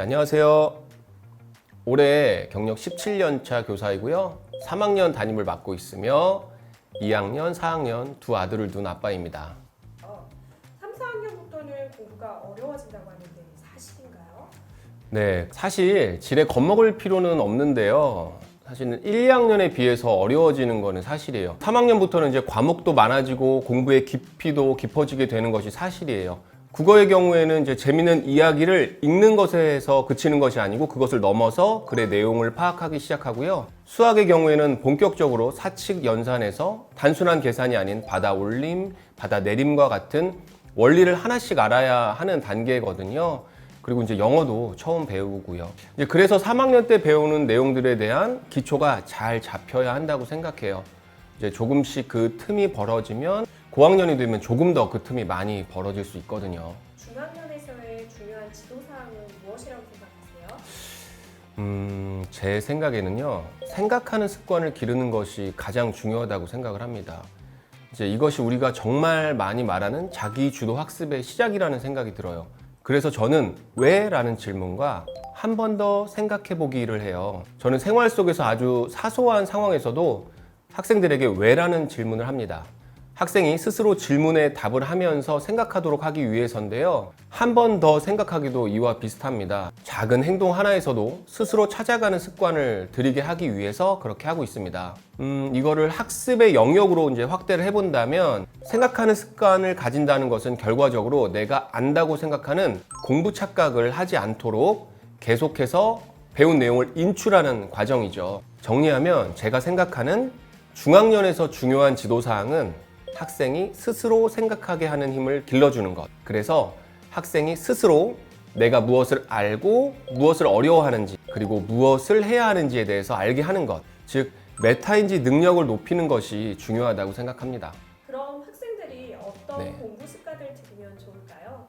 네, 안녕하세요. 올해 경력 17년차 교사이고요. 3학년 담임을 맡고 있으며 2학년, 4학년 두 아들을 둔 아빠입니다. 3, 4학년부터는 공부가 어려워진다고 하는데 사실인가요? 네, 사실 지레 겁먹을 필요는 없는데요. 사실은 1, 2학년에 비해서 어려워지는 것은 사실이에요. 3학년부터는 이제 과목도 많아지고 공부의 깊이도 깊어지게 되는 것이 사실이에요. 국어의 경우에는 이제 재미있는 이야기를 읽는 것에서 그치는 것이 아니고 그것을 넘어서 글의 내용을 파악하기 시작하고요. 수학의 경우에는 본격적으로 사칙 연산에서 단순한 계산이 아닌 받아 올림, 받아 내림과 같은 원리를 하나씩 알아야 하는 단계거든요. 그리고 이제 영어도 처음 배우고요. 이제 그래서 3학년 때 배우는 내용들에 대한 기초가 잘 잡혀야 한다고 생각해요. 이제 조금씩 그 틈이 벌어지면 고학년이 되면 조금 더 그 틈이 많이 벌어질 수 있거든요. 중학년에서의 중요한 지도사항은 무엇이라고 생각하세요? 제 생각에는요, 생각하는 습관을 기르는 것이 가장 중요하다고 생각을 합니다. 이제 이것이 우리가 정말 많이 말하는 자기 주도 학습의 시작이라는 생각이 들어요. 그래서 저는 왜? 라는 질문과 한 번 더 생각해 보기를 해요. 저는 생활 속에서 아주 사소한 상황에서도 학생들에게 왜? 라는 질문을 합니다. 학생이 스스로 질문에 답을 하면서 생각하도록 하기 위해서인데요. 한 번 더 생각하기도 이와 비슷합니다. 작은 행동 하나에서도 스스로 찾아가는 습관을 들이게 하기 위해서 그렇게 하고 있습니다. 이거를 학습의 영역으로 이제 확대를 해본다면 생각하는 습관을 가진다는 것은 결과적으로 내가 안다고 생각하는 공부 착각을 하지 않도록 계속해서 배운 내용을 인출하는 과정이죠. 정리하면 제가 생각하는 중학년에서 중요한 지도사항은 학생이 스스로 생각하게 하는 힘을 길러주는 것. 그래서 학생이 스스로 내가 무엇을 알고 무엇을 어려워하는지 그리고 무엇을 해야 하는지에 대해서 알게 하는 것. 즉 메타인지 능력을 높이는 것이 중요하다고 생각합니다. 그럼 학생들이 어떤 네. 공부 습관을 들이면 좋을까요?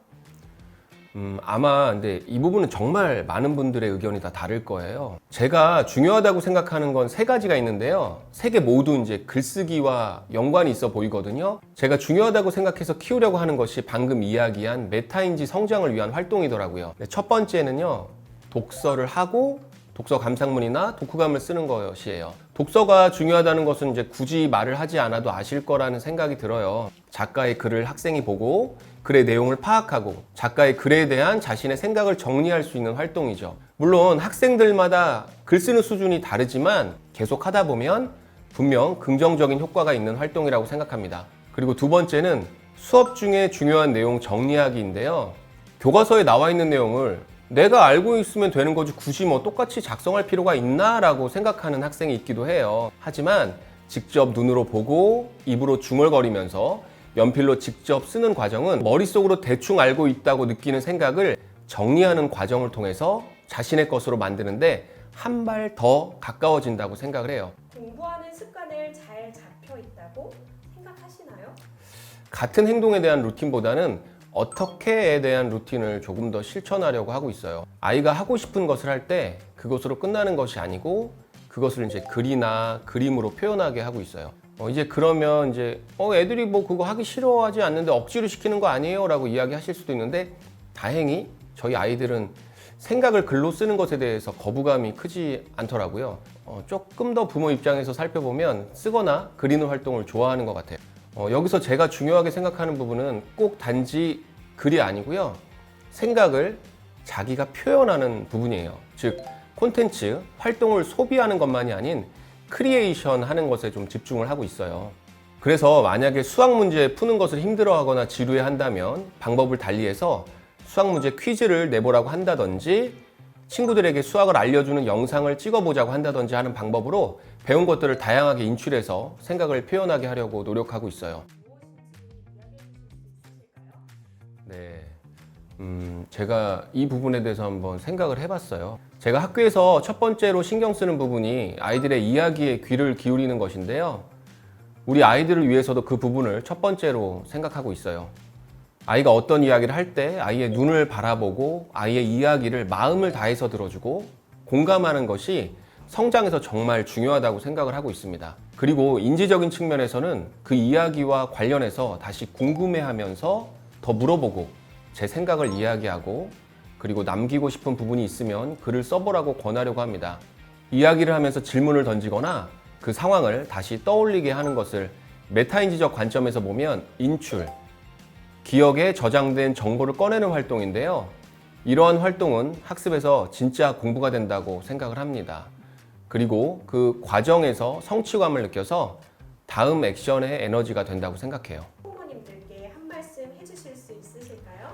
아마 근데 이 부분은 정말 많은 분들의 의견이 다 다를 거예요. 제가 중요하다고 생각하는 건 세 가지가 있는데요. 세 개 모두 이제 글쓰기와 연관이 있어 보이거든요. 제가 중요하다고 생각해서 키우려고 하는 것이 방금 이야기한 메타인지 성장을 위한 활동이더라고요. 첫 번째는요. 독서를 하고 독서 감상문이나 독후감을 쓰는 것이에요. 독서가 중요하다는 것은 이제 굳이 말을 하지 않아도 아실 거라는 생각이 들어요. 작가의 글을 학생이 보고 글의 내용을 파악하고 작가의 글에 대한 자신의 생각을 정리할 수 있는 활동이죠. 물론 학생들마다 글 쓰는 수준이 다르지만 계속 하다 보면 분명 긍정적인 효과가 있는 활동이라고 생각합니다. 그리고 두 번째는 수업 중에 중요한 내용 정리하기인데요. 교과서에 나와 있는 내용을 내가 알고 있으면 되는 거지 굳이 뭐 똑같이 작성할 필요가 있나? 라고 생각하는 학생이 있기도 해요. 하지만 직접 눈으로 보고 입으로 중얼거리면서 연필로 직접 쓰는 과정은 머릿속으로 대충 알고 있다고 느끼는 생각을 정리하는 과정을 통해서 자신의 것으로 만드는데 한 발 더 가까워진다고 생각을 해요. 공부하는 습관을 잘 잡혀 있다고 생각하시나요? 같은 행동에 대한 루틴보다는 어떻게에 대한 루틴을 조금 더 실천하려고 하고 있어요. 아이가 하고 싶은 것을 할 때 그것으로 끝나는 것이 아니고 그것을 이제 글이나 그림으로 표현하게 하고 있어요. 이제 그러면 이제 애들이 뭐 그거 하기 싫어하지 않는데 억지로 시키는 거 아니에요? 라고 이야기하실 수도 있는데 다행히 저희 아이들은 생각을 글로 쓰는 것에 대해서 거부감이 크지 않더라고요. 조금 더 부모 입장에서 살펴보면 쓰거나 그리는 활동을 좋아하는 것 같아요. 여기서 제가 중요하게 생각하는 부분은 꼭 단지 글이 아니고요. 생각을 자기가 표현하는 부분이에요. 즉 콘텐츠, 활동을 소비하는 것만이 아닌 크리에이션 하는 것에 좀 집중을 하고 있어요. 그래서 만약에 수학 문제 푸는 것을 힘들어하거나 지루해 한다면 방법을 달리해서 수학 문제 퀴즈를 내보라고 한다든지 친구들에게 수학을 알려주는 영상을 찍어보자고 한다든지 하는 방법으로 배운 것들을 다양하게 인출해서 생각을 표현하게 하려고 노력하고 있어요. 네, 제가 이 부분에 대해서 한번 생각을 해봤어요. 제가 학교에서 첫 번째로 신경 쓰는 부분이 아이들의 이야기에 귀를 기울이는 것인데요. 우리 아이들을 위해서도 그 부분을 첫 번째로 생각하고 있어요. 아이가 어떤 이야기를 할 때 아이의 눈을 바라보고 아이의 이야기를 마음을 다해서 들어주고 공감하는 것이 성장에서 정말 중요하다고 생각을 하고 있습니다. 그리고 인지적인 측면에서는 그 이야기와 관련해서 다시 궁금해하면서 더 물어보고 제 생각을 이야기하고 그리고 남기고 싶은 부분이 있으면 글을 써보라고 권하려고 합니다. 이야기를 하면서 질문을 던지거나 그 상황을 다시 떠올리게 하는 것을 메타인지적 관점에서 보면 인출, 기억에 저장된 정보를 꺼내는 활동인데요. 이러한 활동은 학습에서 진짜 공부가 된다고 생각을 합니다. 그리고 그 과정에서 성취감을 느껴서 다음 액션의 에너지가 된다고 생각해요. 부모님들께 한 말씀 해주실 수 있으실까요?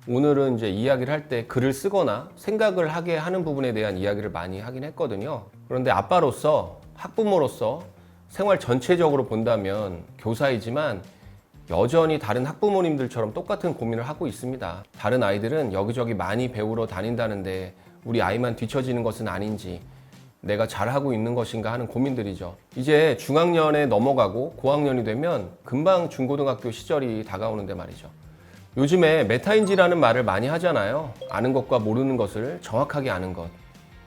오늘은 이제 이야기를 할 때 글을 쓰거나 생각을 하게 하는 부분에 대한 이야기를 많이 하긴 했거든요. 그런데 아빠로서, 학부모로서 생활 전체적으로 본다면 교사이지만 여전히 다른 학부모님들처럼 똑같은 고민을 하고 있습니다. 다른 아이들은 여기저기 많이 배우러 다닌다는데 우리 아이만 뒤처지는 것은 아닌지, 내가 잘하고 있는 것인가 하는 고민들이죠. 이제 중학년에 넘어가고 고학년이 되면 금방 중고등학교 시절이 다가오는데 말이죠. 요즘에 메타인지라는 말을 많이 하잖아요. 아는 것과 모르는 것을 정확하게 아는 것.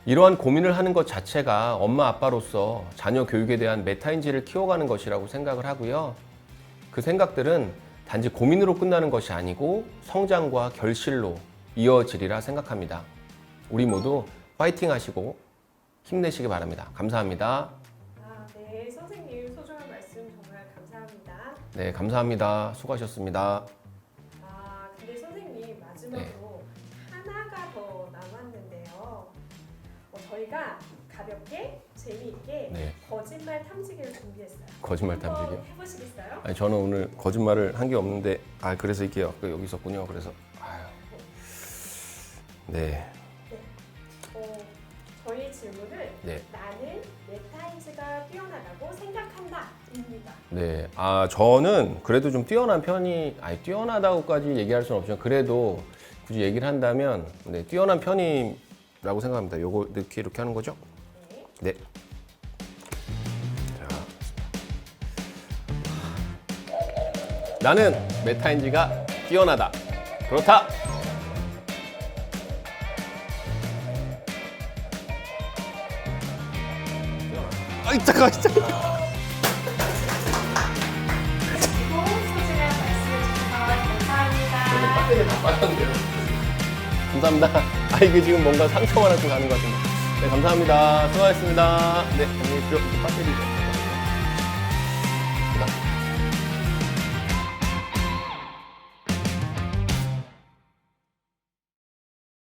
이러한 고민을 하는 것 자체가 엄마 아빠로서 자녀 교육에 대한 메타인지를 키워가는 것이라고 생각을 하고요. 그 생각들은 단지 고민으로 끝나는 것이 아니고 성장과 결실로 이어지리라 생각합니다. 우리 모두 파이팅 하시고 힘내시기 바랍니다. 감사합니다. 네, 선생님 소중한 말씀 정말 감사합니다. 네, 감사합니다. 수고하셨습니다. 근데 선생님 마지막으로 하나가 더 남았는데요. 저희가 가볍게 재미있게 네. 거짓말 탐지기를 준비했어요. 거짓말 한번 탐지기요? 해보시겠어요? 아니, 저는 오늘 거짓말을 한 게 없는데, 그래서 이게 여기 있었군요. 그래서, 네. 저희 질문은 네. 나는 메타인지가 뛰어나다고 생각한다입니다. 네. 저는 그래도 좀 뛰어난 편이, 뛰어나다고까지 얘기할 수는 없지만, 그래도 굳이 얘기를 한다면, 네, 뛰어난 편이라고 생각합니다. 요거 이렇게 하는 거죠? 네. 네. 자. 나는 메타인지가 뛰어나다. 그렇다. 잠깐. 그리고 소중한 말씀을 주셔서 감사합니다. 배터리가 다 빠졌는데요. 감사합니다. 이게 지금 뭔가 상처만 하고 가는 것 같은데. 네, 감사합니다. 수고하셨습니다. 네, 안녕히 계십시오. 배터리.